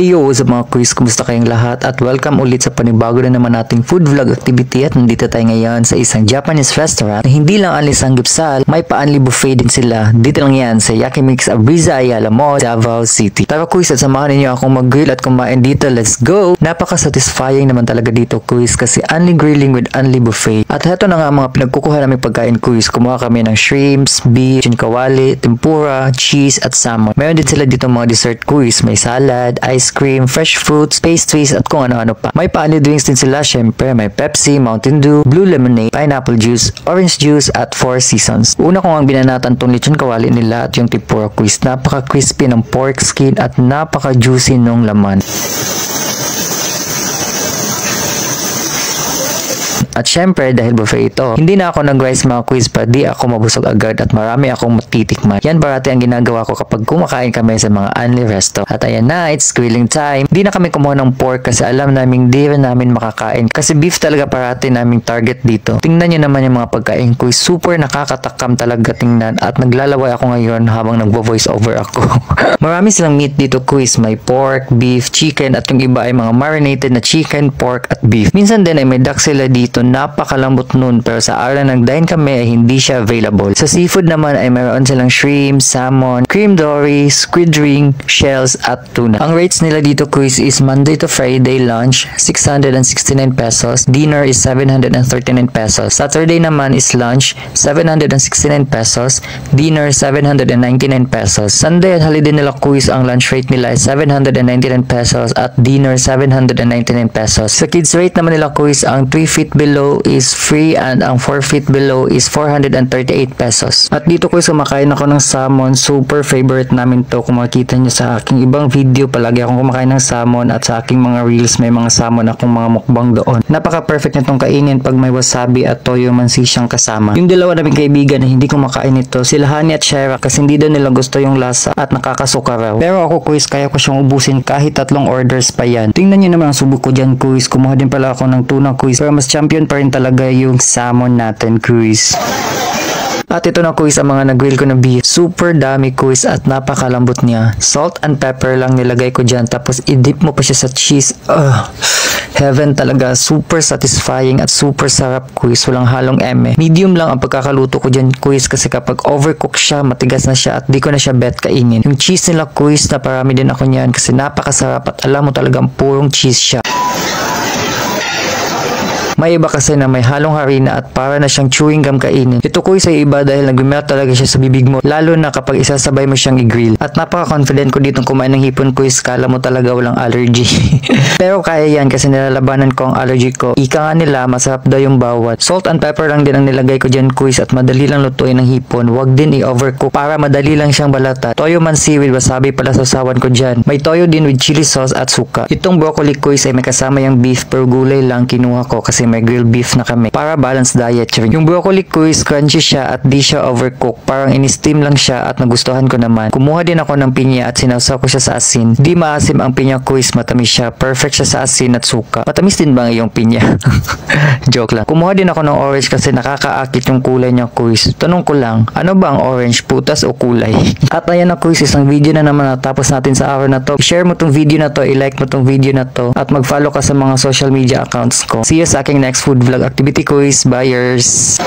Heyo sa mga quiz, kumusta kayong lahat at welcome ulit sa panibago na naman nating food vlog activity at nandito tayo ngayon sa isang Japanese restaurant na hindi lang only sanggupsal, may pa-only buffet din sila. Dito lang yan sa Yakimix Abriza, Ayala Mall, Davao City. Tara quiz at samahan ninyo akong mag-grill at kumain dito. Let's go! Napaka-satisfying naman talaga dito quiz kasi only grilling with only buffet. At heto na nga mga pinagkukuha namin pagkain quiz. Kumuha kami ng shrimps, beef, chinkawali, tempura, cheese at salmon. Meron din sila dito mga dessert quiz. May salad, ice cream, fresh fruits, pastries at kung ano-ano pa. May pa-only drinks din sila, syempre may Pepsi, Mountain Dew, Blue Lemonade, pineapple juice, orange juice at 4 seasons. Una ko ang binanatan tong lechon kawali nila at yung tempura quiz. Napaka-crispy ng pork skin at napaka-juicy nung laman. At syempre, dahil buffet ito, hindi na ako nag-rice mga quiz pa, di ako mabusog agad at marami akong matitikman. Yan parati ang ginagawa ko kapag kumakain kami sa mga only resto. At ayan na, it's grilling time. Di na kami kumuha ng pork kasi alam namin di rin namin makakain. Kasi beef talaga parati naming target dito. Tingnan nyo naman yung mga pagkain quiz. Super nakakatakam talaga tingnan at naglalaway ako ngayon habang nagvo-voice over ako. Marami silang meat dito quiz. May pork, beef, chicken at yung iba ay mga marinated na chicken, pork at beef. Minsan din ay may duck sila dito. Napakalambot nun pero sa araw na nag-dine kami ay hindi siya available. Sa seafood naman ay mayroon silang shrimp, salmon, cream dory, squid ring, shells at tuna. Ang rates nila dito quiz is Monday to Friday lunch 669 pesos, dinner is 739 pesos. Saturday naman is lunch 769 pesos, dinner 799 pesos. Sunday at holiday nila quiz ang lunch rate nila is 799 pesos at dinner 799 pesos. Sa kids rate naman nila quiz ang 3 feet below is free and ang 4 feet below is 438 pesos. At dito ko kumakain ako ng salmon. Super favorite namin to. Kung makikita nyo sa aking ibang video, palagi akong kumakain ng salmon at sa aking mga reels may mga salmon akong mga mukbang doon. Napaka-perfect nitong kainin pag may wasabi at toyo mansi siyang kasama. Yung dalawa naming kaibigan na hindi kumakain ito, sila Hani at Shera, kasi hindi daw nila gusto yung lasa at nakakasuka raw. Pero ako quiz, kaya ko siyang ubusin kahit 3 orders pa yan. Tingnan nyo naman ang subok ko dyan quiz. Kumuha din pala ako ng tuna quiz. Pero mas champion pa rin talaga yung salmon natin quiz. At ito na quiz ang mga nag-grill ko na beef. Super dami quiz at napakalambot niya. Salt and pepper lang nilagay ko dyan tapos i-dip mo pa siya sa cheese. Heaven talaga. Super satisfying at super sarap quiz. Walang halong eme. Medium lang ang pagkakaluto ko dyan quiz kasi kapag overcook siya, matigas na siya at di ko na siya bet kainin. Yung cheese nila quiz, na parami din ako niyan kasi napakasarap at alam mo talagang purong cheese siya. May iba kasi na may halong harina at para na siyang chewing gum kainin. Ito quiz ay iba dahil nag-melt talaga siya sa bibig mo, lalo na kapag isasabay mo siyang i-grill. At napaka-confident ko ditong kumain ng hipon quiz, kala mo talaga walang allergy. Pero kaya yan kasi nilalabanan ko ang allergy ko. Ika nga nila, masarap daw yung bawat. Salt and pepper lang din ang nilagay ko dyan quiz at madali lang lutuin ng hipon. Huwag din i-overcook para madali lang siyang balatan. Toyo mansi with wasabi pala sasawan ko dyan. May toyo din with chili sauce at suka. Itong broccoli quiz ay may kasama yung beef pero gulay lang kinuha ko kasi may grilled beef na kami para balance diet. Yung broccoli quiz, crunchy siya at di siya overcook. Parang in-steam lang siya at nagustuhan ko naman. Kumuha din ako ng pinya at sinawsaw ko siya sa asin. Di maasim ang pinya quiz, matamis siya. Perfect siya sa asin at suka. Matamis din ba yung pinya? Joke lang. Kumuha din ako ng orange kasi nakakaakit yung kulay niya quiz. Tanong ko lang, ano ba ang orange? Putas o kulay? At ayan na quiz, isang video na naman natapos natin sa araw na to. I-share mo tong video na to, i-like mo tong video na to at mag-follow ka sa mga social media accounts ko. See you sa aking next food vlog activity quiz. Buyers!